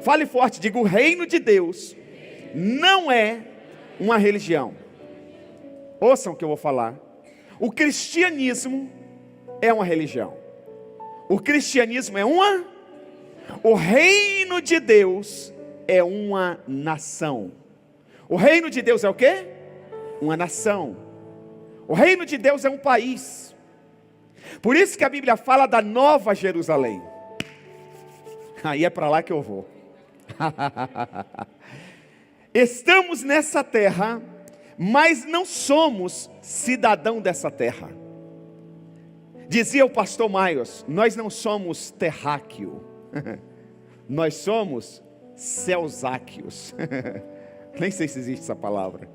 Speaker 1: fale forte, diga: o reino de Deus não é uma religião. Ouçam o que eu vou falar. O cristianismo é uma religião. O cristianismo é o reino de Deus é uma nação. O reino de Deus é o quê? Uma nação. O reino de Deus é um país. Por isso que a Bíblia fala da Nova Jerusalém. Aí é para lá que eu vou. Estamos nessa terra, mas não somos cidadão dessa terra. Dizia o pastor Maios: nós não somos terráqueo, nós somos celsáqueos. Nem sei se existe essa palavra.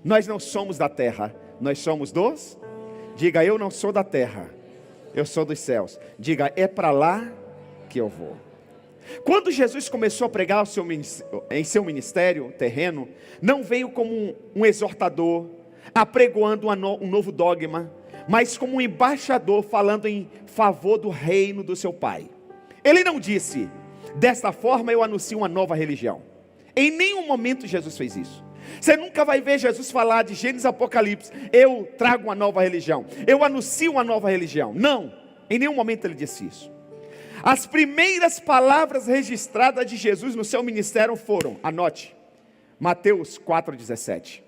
Speaker 1: Nós não somos da terra, nós somos dos... Diga: eu não sou da terra, eu sou dos céus. Diga: é para lá que eu vou. Quando Jesus começou a pregar em seu ministério terreno, não veio como um exortador, apregoando um novo dogma, mas como um embaixador falando em favor do reino do seu Pai. Ele não disse: desta forma eu anuncio uma nova religião. Em nenhum momento Jesus fez isso. Você nunca vai ver Jesus falar de Gênesis e Apocalipse: eu trago uma nova religião, eu anuncio uma nova religião. Não, em nenhum momento ele disse isso. As primeiras palavras registradas de Jesus no seu ministério foram, anote, Mateus 4,17.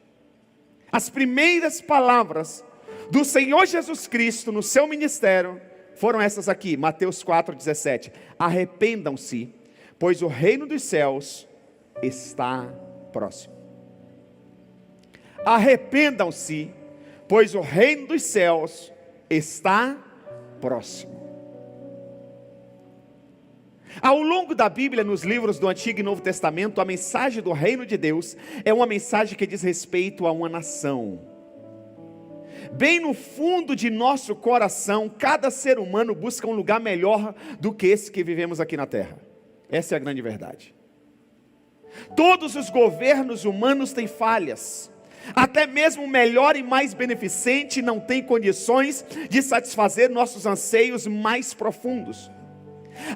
Speaker 1: As primeiras palavras do Senhor Jesus Cristo no seu ministério foram essas aqui, Mateus 4,17. Arrependam-se, pois o reino dos céus está próximo. Arrependam-se, pois o reino dos céus está próximo. Ao longo da Bíblia, nos livros do Antigo e Novo Testamento, a mensagem do reino de Deus é uma mensagem que diz respeito a uma nação. Bem no fundo de nosso coração, cada ser humano busca um lugar melhor do que esse que vivemos aqui na terra. Essa é a grande verdade. Todos os governos humanos têm falhas. Até mesmo o melhor e mais beneficente não tem condições de satisfazer nossos anseios mais profundos.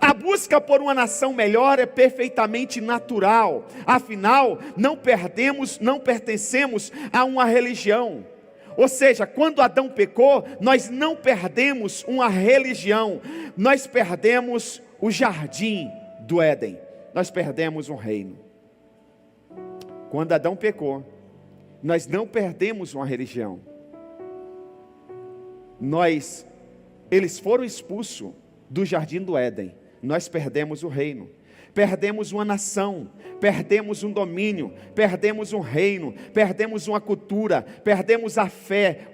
Speaker 1: A busca por uma nação melhor é perfeitamente natural. Afinal, não pertencemos a uma religião. Ou seja, quando Adão pecou, nós não perdemos uma religião, nós perdemos o jardim do Éden, nós perdemos um reino. Quando Adão pecou, nós não perdemos uma religião. Eles foram expulsos do jardim do Éden. Nós perdemos o reino. Perdemos uma nação, perdemos um domínio, perdemos um reino, perdemos uma cultura, perdemos a fé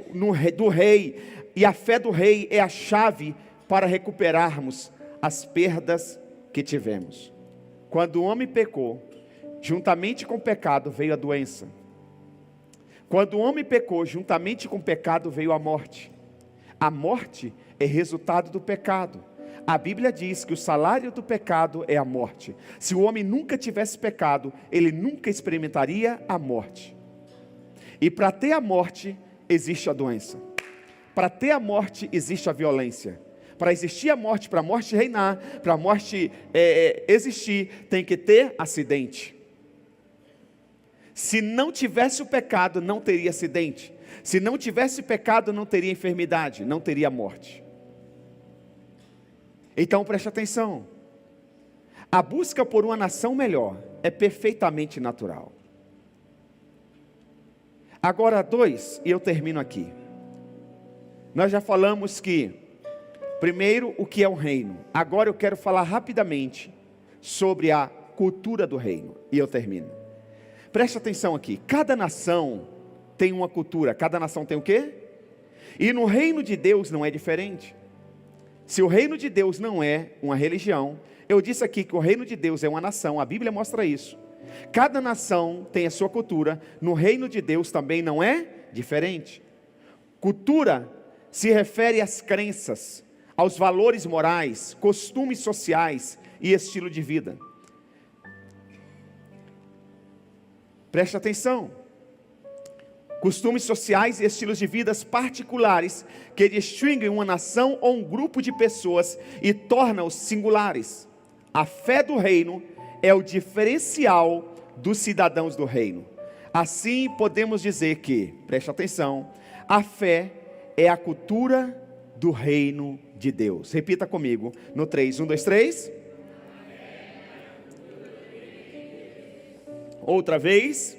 Speaker 1: do rei. E a fé do rei é a chave para recuperarmos as perdas que tivemos. Quando o homem pecou, juntamente com o pecado veio a doença. Quando o homem pecou, juntamente com o pecado veio a morte. A morte é resultado do pecado. A Bíblia diz que o salário do pecado é a morte. Se o homem nunca tivesse pecado, ele nunca experimentaria a morte. E para ter a morte, existe a doença. Para ter a morte, existe a violência. Para existir a morte, para a morte reinar, para a morte existir, tem que ter acidente. Se não tivesse o pecado, não teria acidente. Se não tivesse pecado, não teria enfermidade, não teria morte. Então preste atenção. A busca por uma nação melhor é perfeitamente natural. Agora 2, e eu termino aqui. Nós já falamos que, primeiro, o que é o reino. Agora eu quero falar rapidamente sobre a cultura do reino, e eu termino. Preste atenção aqui, cada nação tem uma cultura, cada nação tem o quê? E no reino de Deus não é diferente. Se o reino de Deus não é uma religião, eu disse aqui que o reino de Deus é uma nação, a Bíblia mostra isso. Cada nação tem a sua cultura, no reino de Deus também não é diferente. Cultura se refere às crenças, aos valores morais, costumes sociais e estilo de vida. Preste atenção. Costumes sociais e estilos de vida particulares que distinguem uma nação ou um grupo de pessoas e tornam-os singulares. A fé do reino é o diferencial dos cidadãos do reino. Assim podemos dizer que, preste atenção, a fé é a cultura do reino de Deus. Repita comigo no 3, 1, 2, 3. Outra vez.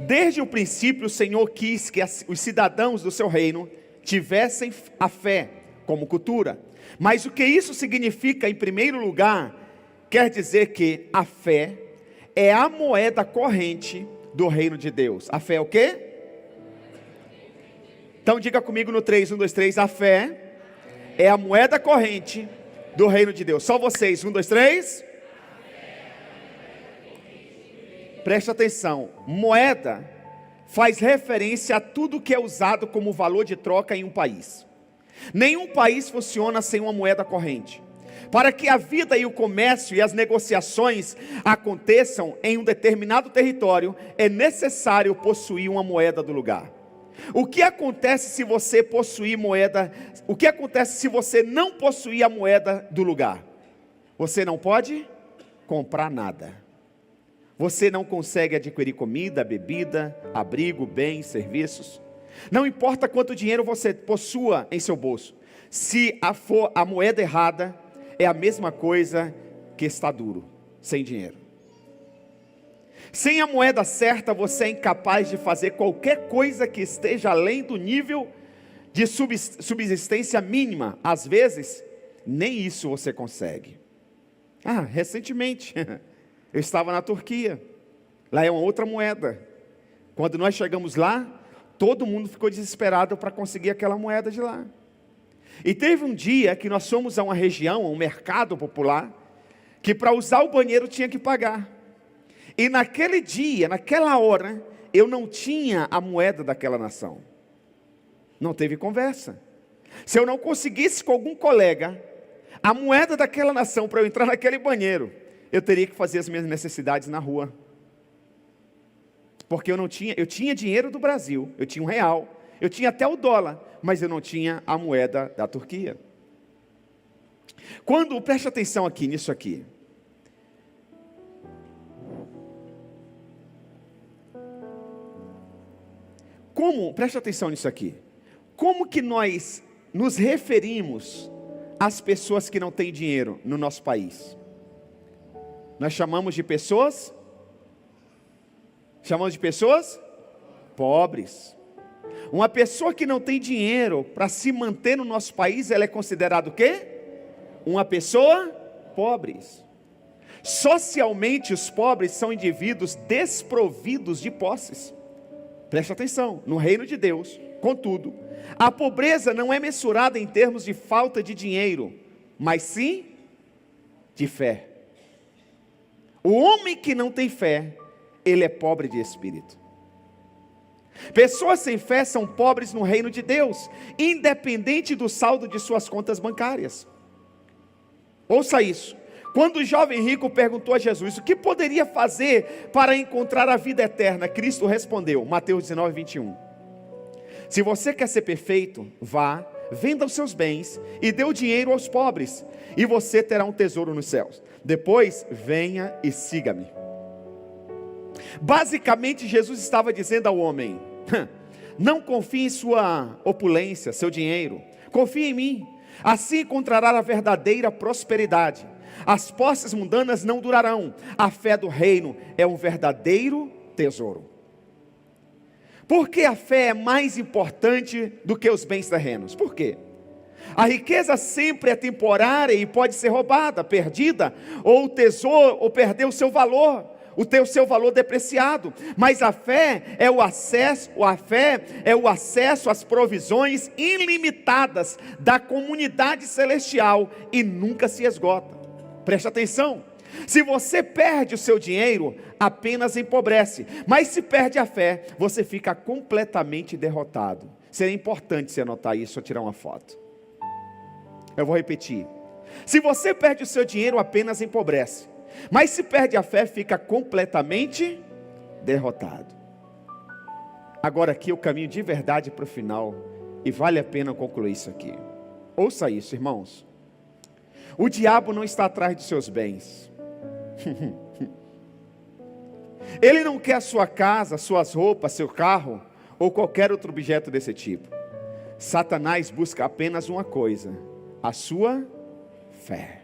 Speaker 1: Desde o princípio o Senhor quis que os cidadãos do seu reino tivessem a fé como cultura. Mas o que isso significa em primeiro lugar, quer dizer que a fé é a moeda corrente do reino de Deus. A fé é o quê? Então diga comigo no 3, 1, 2, 3, a fé é a moeda corrente do reino de Deus. Só vocês, 1, 2, 3. Preste atenção, moeda faz referência a tudo que é usado como valor de troca em um país. Nenhum país funciona sem uma moeda corrente. Para que a vida e o comércio e as negociações aconteçam em um determinado território, é necessário possuir uma moeda do lugar. O que acontece se você possuir moeda? O que acontece se você não possuir a moeda do lugar? Você não pode comprar nada. Você não consegue adquirir comida, bebida, abrigo, bens, serviços. Não importa quanto dinheiro você possua em seu bolso. Se for a moeda errada, é a mesma coisa que está duro, sem dinheiro. Sem a moeda certa, você é incapaz de fazer qualquer coisa que esteja além do nível de subsistência mínima. Às vezes, nem isso você consegue. Recentemente, eu estava na Turquia, lá é uma outra moeda. Quando nós chegamos lá, todo mundo ficou desesperado para conseguir aquela moeda de lá. E teve um dia que nós fomos a uma região, a um mercado popular, que para usar o banheiro tinha que pagar. E naquele dia, naquela hora, eu não tinha a moeda daquela nação. Não teve conversa. Se eu não conseguisse com algum colega a moeda daquela nação para eu entrar naquele banheiro, eu teria que fazer as minhas necessidades na rua. Porque eu tinha dinheiro do Brasil, eu tinha R$1, eu tinha até o dólar, mas eu não tinha a moeda da Turquia. Preste atenção aqui, nisso aqui. Preste atenção nisso aqui. Como que nós nos referimos às pessoas que não têm dinheiro no nosso país? Nós chamamos de pessoas pobres. Uma pessoa que não tem dinheiro para se manter no nosso país, ela é considerada o quê? Uma pessoa pobre. Socialmente, os pobres são indivíduos desprovidos de posses. Preste atenção, no reino de Deus, contudo, a pobreza não é mensurada em termos de falta de dinheiro, mas sim de fé. O homem que não tem fé, ele é pobre de espírito. Pessoas sem fé são pobres no reino de Deus, independente do saldo de suas contas bancárias. Ouça isso. Quando o jovem rico perguntou a Jesus o que poderia fazer para encontrar a vida eterna, Cristo respondeu, Mateus 19:21. Se você quer ser perfeito, vá, venda os seus bens e dê o dinheiro aos pobres, e você terá um tesouro nos céus. Depois, venha e siga-me. Basicamente, Jesus estava dizendo ao homem, não confie em sua opulência, seu dinheiro, confie em mim, assim encontrará a verdadeira prosperidade. As posses mundanas não durarão, a fé do reino é um verdadeiro tesouro. Por que a fé é mais importante do que os bens terrenos? Por quê? A riqueza sempre é temporária e pode ser roubada, perdida, ou o tesouro, ou perder o seu valor, seu valor depreciado. Mas a fé é o acesso às provisões ilimitadas da comunidade celestial e nunca se esgota. Preste atenção, se você perde o seu dinheiro, apenas empobrece, mas se perde a fé, você fica completamente derrotado. Seria importante você anotar isso ou tirar uma foto. Eu vou repetir, se você perde o seu dinheiro, apenas empobrece, mas se perde a fé, fica completamente derrotado. Agora aqui eu caminho de verdade para o final, e vale a pena concluir isso aqui. Ouça isso, irmãos. O diabo não está atrás de seus bens. Ele não quer a sua casa, suas roupas, seu carro, ou qualquer outro objeto desse tipo. Satanás busca apenas uma coisa, a sua fé.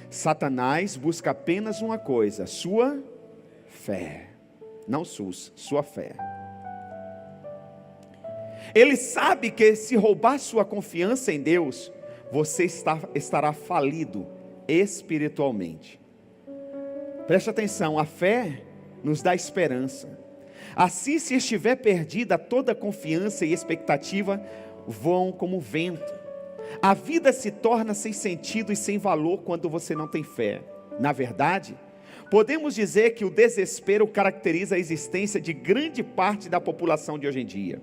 Speaker 1: Satanás busca apenas uma coisa, sua fé. Não sua fé. Ele sabe que se roubar sua confiança em Deus, você estará falido espiritualmente. Preste atenção, a fé nos dá esperança. Assim, se estiver perdida, toda confiança e expectativa vão como vento. A vida se torna sem sentido e sem valor quando você não tem fé. Na verdade, podemos dizer que o desespero caracteriza a existência de grande parte da população de hoje em dia.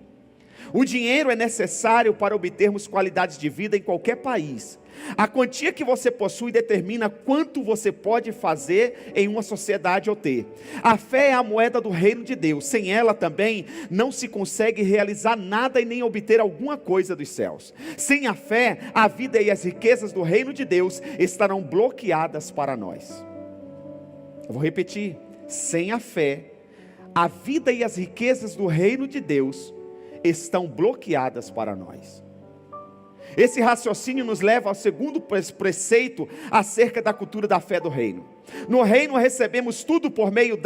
Speaker 1: O dinheiro é necessário para obtermos qualidades de vida em qualquer país. A quantia que você possui determina quanto você pode fazer em uma sociedade ou ter. A fé é a moeda do reino de Deus. Sem ela também não se consegue realizar nada e nem obter alguma coisa dos céus. Sem a fé, a vida e as riquezas do reino de Deus estarão bloqueadas para nós. Eu vou repetir. Sem a fé, a vida e as riquezas do reino de Deus estão bloqueadas para nós. Esse raciocínio nos leva ao segundo preceito acerca da cultura da fé do reino. No reino recebemos tudo por meio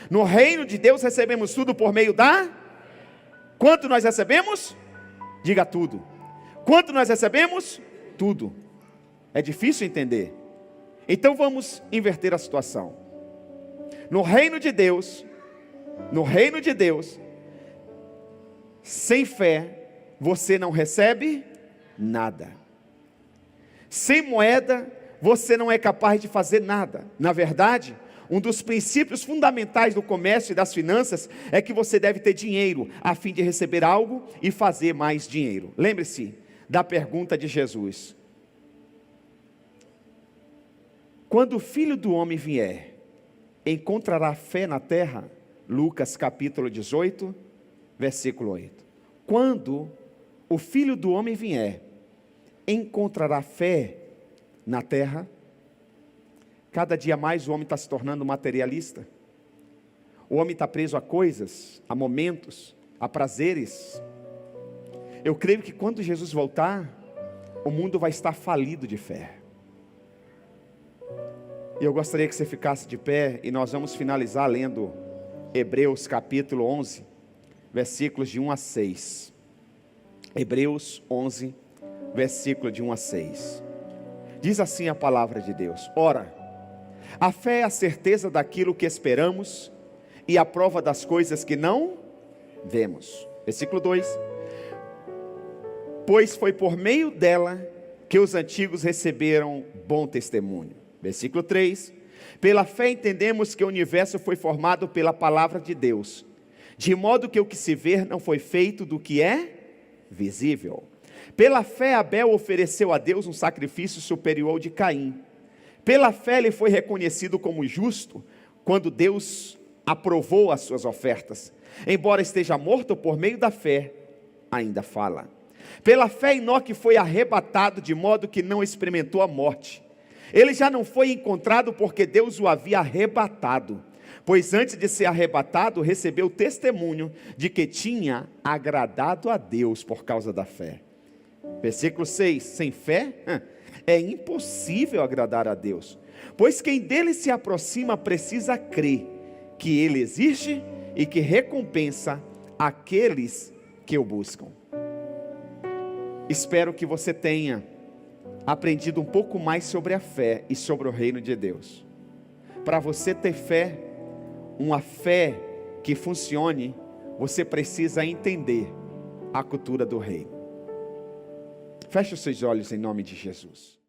Speaker 1: No reino de Deus recebemos tudo por meio Quanto nós recebemos? Diga tudo. Quanto nós recebemos? Tudo. É difícil entender. Então vamos inverter a situação. No reino de Deus, sem fé, você não recebe nada. Sem moeda, você não é capaz de fazer nada. Na verdade, um dos princípios fundamentais do comércio e das finanças é que você deve ter dinheiro, a fim de receber algo e fazer mais dinheiro. Lembre-se da pergunta de Jesus: quando o Filho do Homem vier, encontrará fé na terra? Lucas capítulo 18, versículo 8. Quando o Filho do Homem vier, encontrará fé na terra? Cada dia mais o homem está se tornando materialista. O homem está preso a coisas, a momentos, a prazeres. Eu creio que quando Jesus voltar, o mundo vai estar falido de fé. E eu gostaria que você ficasse de pé e nós vamos finalizar lendo Hebreus capítulo 11, versículos de 1 a 6. Hebreus 11, versículo de 1 a 6. Diz assim a palavra de Deus: ora, a fé é a certeza daquilo que esperamos e a prova das coisas que não vemos. Versículo 2. Pois foi por meio dela que os antigos receberam bom testemunho. Versículo 3. Pela fé entendemos que o universo foi formado pela palavra de Deus, de modo que o que se vê não foi feito do que é visível. Pela fé Abel ofereceu a Deus um sacrifício superior ao de Caim. Pela fé ele foi reconhecido como justo, quando Deus aprovou as suas ofertas. Embora esteja morto, por meio da fé, ainda fala. Pela fé Enoque foi arrebatado, de modo que não experimentou a morte. Ele já não foi encontrado porque Deus o havia arrebatado, pois antes de ser arrebatado, recebeu testemunho de que tinha agradado a Deus por causa da fé. Versículo 6, sem fé é impossível agradar a Deus, pois quem dele se aproxima precisa crer que ele existe e que recompensa aqueles que o buscam. Espero que você tenha aprendido um pouco mais sobre a fé e sobre o reino de Deus. Para você ter fé, uma fé que funcione, você precisa entender a cultura do reino. Feche os seus olhos em nome de Jesus.